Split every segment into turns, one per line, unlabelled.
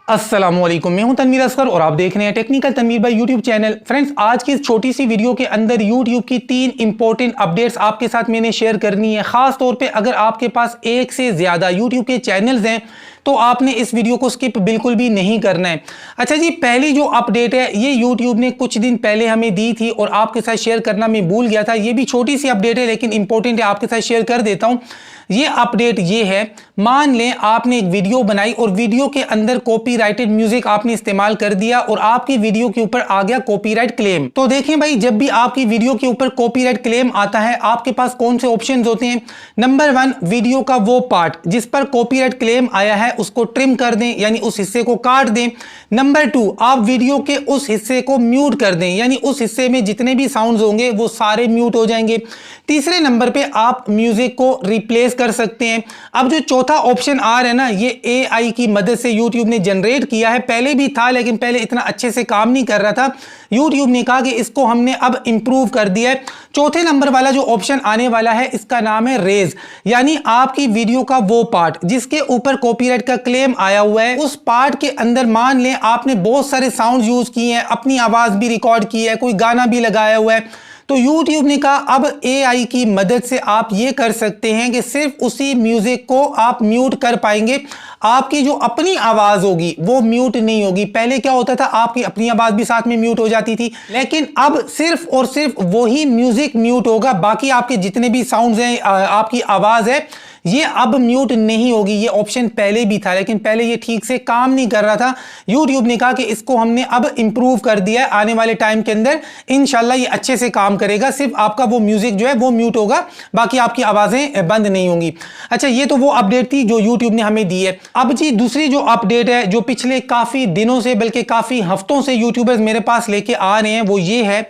अस्सलामुअलैकुम, मैं हूं तनवीर असगर और आप देख रहे हैं टेक्निकल तनवीर भाई यूट्यूब चैनल। फ्रेंड्स, आज की इस छोटी सी वीडियो के अंदर यूट्यूब की 3 इंपॉर्टेंट अपडेट्स आपके साथ मैंने शेयर करनी है। खास तौर पे अगर आपके पास एक से ज़्यादा यूट्यूब के चैनल्स हैं तो आपने इस वीडियो को स्किप बिल्कुल भी नहीं करना है। अच्छा जी, पहली जो अपडेट है ये यूट्यूब ने कुछ दिन पहले हमें दी थी और आपके साथ शेयर करना मैं भूल गया था। ये भी छोटी सी अपडेट है लेकिन इंपॉर्टेंट है, आपके साथ शेयर कर देता हूं। ये अपडेट ये है, मान लें आपने एक वीडियो बनाई और वीडियो के अंदर कॉपीराइटेड म्यूजिक आपने इस्तेमाल कर दिया और आपकी वीडियो के ऊपर आ गया कॉपीराइट क्लेम। तो देखें भाई, जब भी आपकी वीडियो के ऊपर कॉपीराइट क्लेम आता है आपके पास कौन से ऑप्शंस होते हैं। नंबर 1, वीडियो का वो पार्ट जिस पर कॉपीराइट क्लेम आया है उसको ट्रिम कर दें, यानी उस हिस्से को काट दें। नंबर 2, आप वीडियो के उस हिस्से को म्यूट कर दें, यानी उस हिस्से में जितने भी साउंड्स होंगे वो सारे म्यूट हो जाएंगे। तीसरे नंबर पे आप म्यूजिक को रिप्लेस कर सकते हैं। अब जो चौथा ऑप्शन आ रहा है ना, ये एआई की मदद से यूट्यूब ने जनरेट किया है। पहले भी था लेकिन पहले इतना अच्छे से काम नहीं कर रहा था। यूट्यूब ने कहा कि इसको हमने अब इंप्रूव कर दिया है। चौथे नंबर वाला जो ऑप्शन आने वाला है इसका नाम है रेज, यानी आपकी वीडियो का वो पार्ट जिसके ऊपर कॉपीराइट का क्लेम आया हुआ है, उस पार्ट के अंदर मान लें आपने बहुत सारे साउंड यूज किए हैं, अपनी आवाज भी रिकॉर्ड की है, कोई गाना भी लगाया हुआ है, तो YouTube ने कहा अब एआई की मदद से आप ये कर सकते हैं कि सिर्फ उसी म्यूजिक को आप म्यूट कर पाएंगे। आपकी जो अपनी आवाज होगी वो म्यूट नहीं होगी। पहले क्या होता था, आपकी अपनी आवाज भी साथ में म्यूट हो जाती थी, लेकिन अब सिर्फ और सिर्फ वही म्यूजिक म्यूट होगा, बाकी आपके जितने भी साउंड्स हैं, आपकी आवाज है, ये अब म्यूट नहीं होगी। ये ऑप्शन पहले भी था लेकिन पहले ये ठीक से काम नहीं कर रहा था। YouTube ने कहा कि इसको हमने अब इंप्रूव कर दिया है, आने वाले टाइम के अंदर इंशाल्लाह ये अच्छे से काम करेगा। सिर्फ आपका वो म्यूजिक जो है वो म्यूट होगा, बाकी आपकी आवाजें बंद नहीं होंगी। अच्छा, ये तो वो अपडेट थी जो YouTube ने हमें दी है। अब जी दूसरी जो अपडेट है जो पिछले काफी दिनों से बल्कि काफी हफ्तों से यूट्यूबर्स मेरे पास लेके आ रहे हैं, वो ये है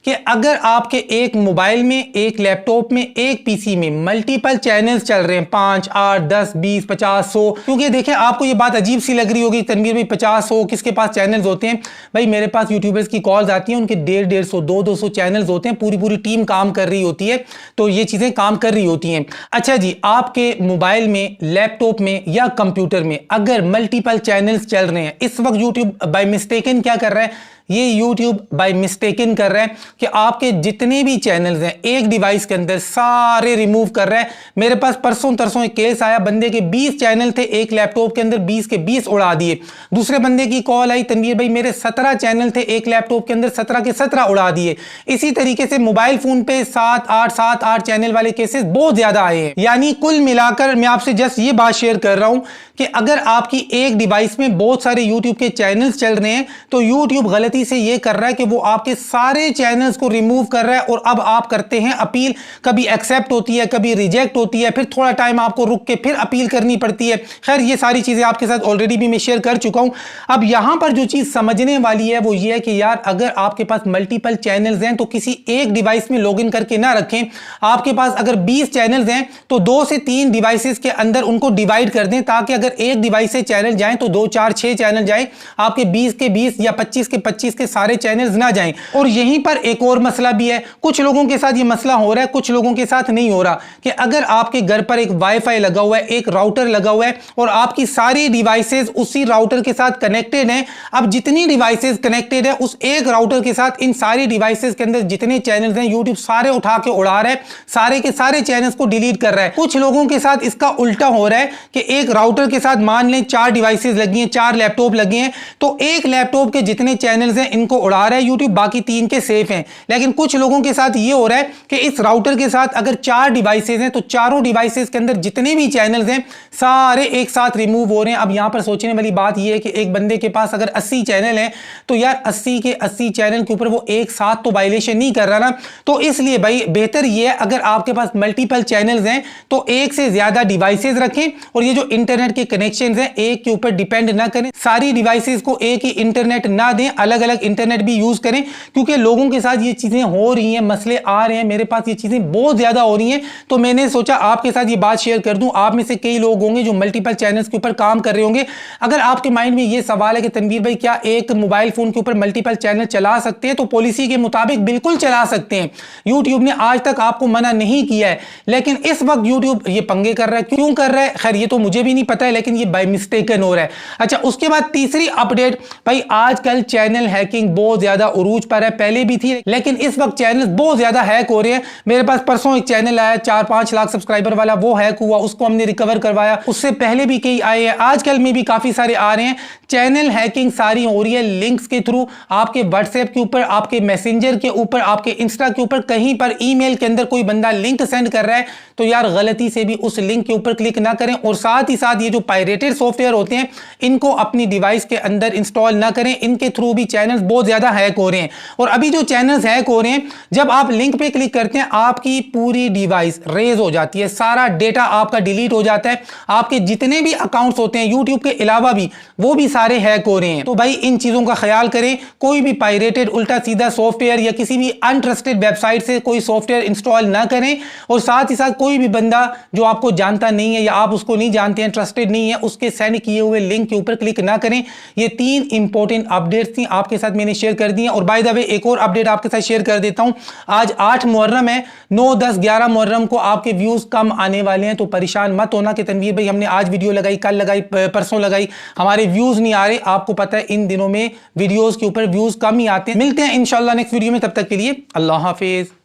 कि अगर आपके एक मोबाइल में, एक लैपटॉप में, एक पीसी में मल्टीपल चैनल्स चल रहे हैं, 5, 8, 10, 20, 50, 100, क्योंकि देखिए आपको ये बात अजीब सी लग रही होगी, तनवीर भाई 50, 100 किसके पास चैनल्स होते हैं। भाई मेरे पास यूट्यूबर्स की कॉल्स आती हैं, उनके 150, 200 चैनल्स होते हैं, पूरी पूरी टीम काम कर रही होती है, तो ये चीजें काम कर रही होती हैं। अच्छा जी, आपके मोबाइल में, लैपटॉप में या कंप्यूटर में अगर मल्टीपल चैनल्स चल रहे हैं, इस वक्त यूट्यूब बाय मिस्टेकन क्या कर रहा है, ये YouTube बाय मिस्टेकन कर रहा है कि आपके जितने भी चैनल्स हैं एक डिवाइस के अंदर सारे रिमूव कर रहा है। मेरे पास परसों तरसों एक केस आया, बंदे के 20 चैनल थे एक लैपटॉप के अंदर, 20 के 20 उड़ा दिए। दूसरे बंदे की कॉल आई, तनवीर भाई मेरे 17 चैनल थे एक लैपटॉप के अंदर, 17 के 17 उड़ा दिए। इसी तरीके से मोबाइल फोन पे 7-8 चैनल वाले केसेस बहुत ज्यादा आए हैं। यानी कुल मिलाकर मैं आपसे जस्ट ये बात शेयर कर रहा हूं कि अगर आपकी एक डिवाइस में बहुत सारे यूट्यूब के चैनल्स चल रहे हैं तो यूट्यूब गलती से ये कर रहा है कि वो आपके सारे चैनल्स को रिमूव कर रहा है और अब आप करते हैं अपील, कभी एक्सेप्ट होती है, कभी रिजेक्ट होती है, फिर थोड़ा टाइम आपको रुक के फिर अपील करनी पड़ती है। खैर ये सारी चीजें आपके साथ ऑलरेडी भी मैं शेयर कर चुका हूं। अब यहां पर जो चीज समझने वाली है वो ये है कि यार अगर आपके पास मल्टीपल चैनल्स हैं तो किसी एक डिवाइस में लॉगिन करके ना रखें। आपके पास अगर 20 चैनल्स हैं तो 2 से 3 डिवाइसेस के अंदर उनको डिवाइड कर दें, ताकि अगर एक डिवाइस से चैनल जाएं तो 2, 4, 6 चैनल जाएं, आपके 20 के 20 या 25 के 25 के सारे चैनल्स ना जाएं। और यहीं पर एक और मसला भी है, कुछ लोगों के साथ ये मसला हो रहा है, कुछ लोगों के साथ नहीं हो रहा, कि अगर आपके घर पर एक वाईफाई लगा हुआ है, एक राउटर लगा हुआ है और आपकी सारी डिवाइसेस उसी राउटर के साथ कनेक्टेड हैं। अब जितनी डिवाइसेस कनेक्टेड है उस एक राउटर के साथ इन सारी डिवाइसेस के अंदर जितने चैनल्स हैं यूट्यूब सारे उठा के उड़ा रहा है, सारे के सारे चैनल्स को डिलीट कर रहा है। कुछ लोगों के साथ इसका उल्टा हो रहा है कि एक राउटर के साथ मान लें 4 डिवाइसेस लगी हैं, 4 लैपटॉप लगे हैं, तो एक लैपटॉप के जितने चैनल्स हैं इनको उड़ा रहा है यूट्यूब, बाकी 3 के सेफ हैं। लेकिन कुछ लोगों के साथ ये हो रहा है कि इस राउटर के साथ अगर 4 डिवाइसेस हैं तो चारों डिवाइसेस के अंदर जितने भी चैनल्स हैं सारे एक साथ रिमूव हो रहे हैं। अब यहां पर सोचने वाली बात यह है कि एक बंदे के पास अगर 80 चैनल हैं तो यार 80 के 80 चैनल के ऊपर वो एक साथ तो वायलेशन नहीं कर रहा ना। तो इसलिए भाई बेहतर ये है अगर आपके पास मल्टीपल चैनल्स हैं तो एक से ज्यादा डिवाइसेस रखें और ये जो इंटरनेट के कनेक्शन हैं एक के ऊपर डिपेंड ना करें, सारी डिवाइसेस को एक ही इंटरनेट ना दें, अलग अलग इंटरनेट भी यूज करें, क्योंकि लोगों के साथ ये चीजें हो रही हैं, मसले आ रहे हैं, मेरे पास ये चीजें बहुत ज्यादा हो रही हैं, तो मैंने सोचा आपके साथ ये बात शेयर कर दूं। आप में से कई लोग होंगे जो मल्टीपल चैनल्स के ऊपर काम कर रहे होंगे। अगर आपके माइंड में ये सवाल है कि तनवीर भाई क्या एक मोबाइल फोन के ऊपर मल्टीपल चैनल चला सकते हैं, तो पॉलिसी के मुताबिक बिल्कुल चला सकते हैं। यूट्यूब ने आज तक आपको मना नहीं किया है, लेकिन इस वक्त यूट्यूब ये पंगे कर रहा है। क्यों कर रहा है, खैर ये तो मुझे भी नहीं पता है, लेकिन ये बाय मिस्टेकन हो रहा है। अच्छा, उसके बाद तीसरी अपडेट, भाई आजकल चैनल हैकिंग बहुत ज्यादा उरूज पर है, पहले भी थी, लेकिन इस वक्त चैनल बहुत ज्यादा हैक हो रहे हैं। मेरे पास परसों एक चैनल आया 4-5 लाख सब्सक्राइबर वाला, वो हैक हुआ, उसको हमने रिकवर करवाया। उससे पहले भी कई आए हैं, आजकल में भी काफी सारे आ रहे हैं। चैनल हैकिंग सारी हो रही है लिंक्स के थ्रू, आपके व्हाट्सएप के ऊपर, आपके मैसेंजर के ऊपर, आपके इंस्टा के ऊपर, कहीं पर ईमेल के अंदर कोई बंदा लिंक सेंड कर रहा है तो यार गलती से भी उस लिंक के ऊपर क्लिक ना करें। और साथ ही साथ ये जो पायरेटेड सॉफ्टवेयर होते हैं इनको अपनी डिवाइस के अंदर इंस्टॉल ना करें, इनके थ्रू भी चैनल्स बहुत ज्यादा हैक हो रहे हैं। और अभी जो चैनल्स हैक हो रहे हैं, जब आप लिंक पे क्लिक करते हैं आपकी पूरी डिवाइस रेज हो जाती है, सारा डेटा आपका डिलीट हो जाता है, आपके जितने भी अकाउंट्स होते हैं यूट्यूब के अलावा भी, वो भी सारे हैक हो रहे हैं। तो भाई इन चीजों का ख्याल करें, कोई भी पायरेटेड उल्टा सीधा सॉफ्टवेयर या किसी भी अनट्रस्टेड वेबसाइट से कोई सॉफ्टवेयर इंस्टॉल ना करें। और साथ ही साथ कोई भी बंदा जो आपको जानता नहीं है या आप उसको नहीं जानते हैं, ट्रस्टेड नहीं है, उसके सेंड किए हुए लिंक के ऊपर क्लिक ना करें। ये 3 इंपॉर्टेंट अपडेट्स थी, आपके साथ मैंने शेयर कर दी हैं। और बाय द वे एक और अपडेट आपके साथ शेयर कर देता हूं, आज 8 मुहर्रम है, 9, 10, 11 मुहर्रम को आपके व्यूज कम आने वाले हैं, तो परेशान मत होना कि तनवीर भाई हमने आज वीडियो लगाई, कल लगाई, परसों लगाई, हमारे व्यूज नहीं आ रहे। आपको पता है इन दिनों में वीडियोस के ऊपर व्यूज कम ही आते हैं। मिलते हैं इंशाल्लाह नेक्स्ट वीडियो में, तब तक के लिए अल्लाह हाफिज।